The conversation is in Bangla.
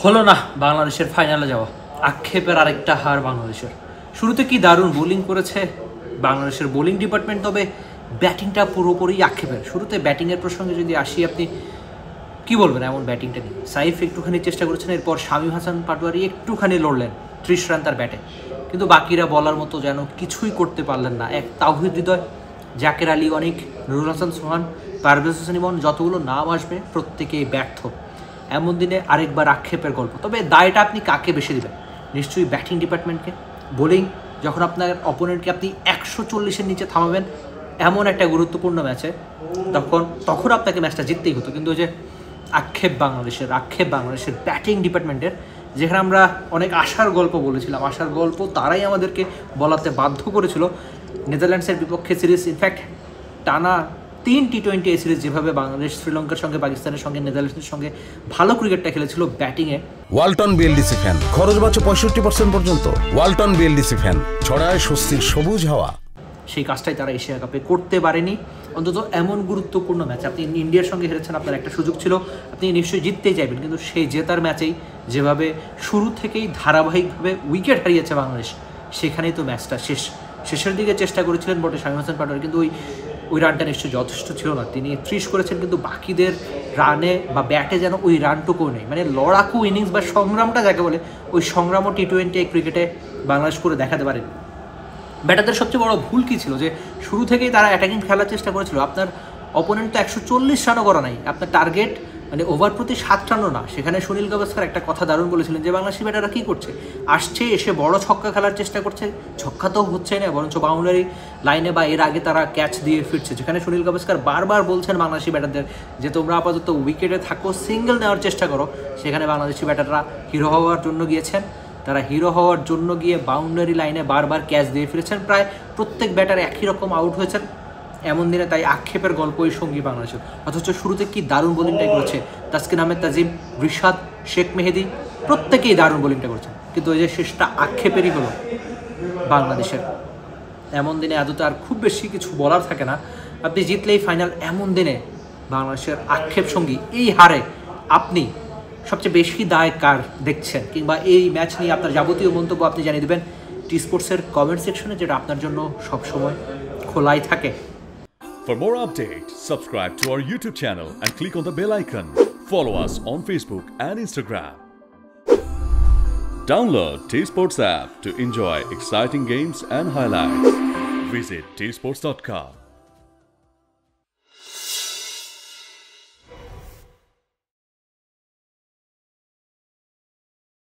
হলো না বাংলাদেশের ফাইনালে যাওয়া। আক্ষেপের আরেকটা হার বাংলাদেশের। শুরুতে কি দারুণ বোলিং করেছে বাংলাদেশের বোলিং ডিপার্টমেন্ট, তবে ব্যাটিংটা পুরোপুরি আক্ষেপের। শুরুতে ব্যাটিংয়ের প্রসঙ্গে যদি আসি, আপনি কি বলবেন এমন ব্যাটিংটা নিয়ে? সাইফ একটুখানি চেষ্টা করেছেন, এরপর শামীম হাসান পাটোয়ারি একটুখানি লড়লেন 30 রান তার ব্যাটে, কিন্তু বাকিরা বলার মতো যেন কিছুই করতে পারলেন না। এক তাওহিদ হৃদয়, জাকের আলী অনিক, নুরুল হাসান সোহান, পারভেজ হোসেন ইমন, যতগুলো নাম আসবে প্রত্যেকেই ব্যর্থ। এমন দিনে আরেকবার আক্ষেপের গল্প। তবে দায়টা আপনি কাকে বেশি দেবেন? নিশ্চয়ই ব্যাটিং ডিপার্টমেন্টকে। বোলিং যখন আপনার অপোনেন্টকে আপনি 140-এর নিচে থামাবেন এমন একটা গুরুত্বপূর্ণ ম্যাচে, তখন আপনাকে ম্যাচটা জিততেই হতো। কিন্তু ওই যে আক্ষেপ বাংলাদেশের ব্যাটিং ডিপার্টমেন্টের, যেখানে আমরা অনেক আশার গল্প বলেছিলাম, আশার গল্প তারাই আমাদেরকে বলাতে বাধ্য করেছিল। নেদারল্যান্ডসের বিপক্ষে সিরিজ, ইনফ্যাক্ট টানা 3 টি-20 এই সিরিজ যেভাবে বাংলাদেশ শ্রীলঙ্কার সঙ্গে, পাকিস্তানের সঙ্গে, নেদারল্যান্ডসের সঙ্গে ভালো ক্রিকেটটা খেলেছিল ব্যাটিংয়ে। ওয়ালটন বিএলডিসি ফ্যান, খরচ বাঁচে 65% পর্যন্ত। ওয়ালটন বিএলডিসি ফ্যান ছড়ায় স্বস্তির সবুজ হাওয়া। সেই কাজটাই তারা এশিয়া কাপে করতে পারেনি। অন্তত এমন গুরুত্বপূর্ণ ম্যাচ, আপনি ইন্ডিয়ার সঙ্গে হেরেছেন, আপনার একটা সুযোগ ছিল, আপনি নিশ্চয়ই জিততেই চাইবেন, কিন্তু সেই জেতার ম্যাচেই যেভাবে শুরু থেকেই ধারাবাহিকভাবে উইকেট হারিয়েছে বাংলাদেশ, সেখানেই তো ম্যাচটা শেষের দিকে চেষ্টা করেছিলেন বটে শামীম হাসান পাটোয়ারি, কিন্তু ওই রানটা নিশ্চয়ই যথেষ্ট ছিল না। তিনি 30 করেছেন, কিন্তু বাকিদের রানে বা ব্যাটে যেন ওই রানটুকুও নেই। মানে লড়াকু ইনিংস বা সংগ্রামটা যাকে বলে, ওই সংগ্রামও টি-20 ক্রিকেটে বাংলাদেশ করে দেখাতে পারেনি। ব্যাটারদের সবচেয়ে বড় ভুল কী ছিল, যে শুরু থেকেই তারা অ্যাটাকিং খেলার চেষ্টা করেছিল। আপনার অপোনেন্ট তো 140 রানও করা নাই, আপনার টার্গেট মানে ওভার প্রতি 7 রানও না। সেখানে সুনীল গাভাস্কার একটা কথা দারুণ বলেছিলেন যে বাংলাদেশি ব্যাটাররা কী করছে, আসছে এসে বড় ছক্কা খেলার চেষ্টা করছে, ছক্কা তো হচ্ছে না, বরঞ্চ বাউন্ডারি লাইনে বা এর আগে তারা ক্যাচ দিয়ে ফিরছে। যেখানে সুনীল গাভাস্কার বারবার বলছেন বাংলাদেশি ব্যাটারদের যে তোমরা আপাতত উইকেটে থাকো, সিঙ্গেল নেওয়ার চেষ্টা করো। সেখানে বাংলাদেশি ব্যাটাররা হিরো হওয়ার জন্য গিয়েছেন, তারা হিরো হওয়ার জন্য গিয়ে বাউন্ডারি লাইনে বারবার ক্যাচ দিয়ে ফিরেছেন। প্রায় প্রত্যেক ব্যাটার একই রকম আউট হয়েছেন এমন দিনে, তাই আক্ষেপের গল্পই সঙ্গী বাংলাদেশের। অথচ শুরুতে কি দারুণ বোলিংটাই করেছে তাসকিন আহমেদ তাজিম, রিশাদ, শেখ মেহেদি, প্রত্যেকেই দারুণ বোলিংটা করেছেন, কিন্তু ওই যে শেষটা আক্ষেপেরই হলো বাংলাদেশের। এমন দিনে আদতে আর খুব বেশি কিছু বলার থাকে না, আপনি জিতলেই ফাইনাল। এমন দিনে বাংলাদেশের আক্ষেপ সঙ্গী এই হারে আপনি সবচেয়ে বেশি দায় কার দেখছেন, কিংবা এই ম্যাচ নিয়ে আপনার যাবতীয় মন্তব্য আপনি জানিয়ে দেবেন টি স্পোর্টসের কমেন্ট সেকশনে, যেটা আপনার জন্য সবসময় খোলাই থাকে। For more updates, subscribe to our YouTube channel and click on the bell icon. Follow us on Facebook and Instagram. Download T-Sports app to enjoy exciting games and highlights. Visit tsports.com.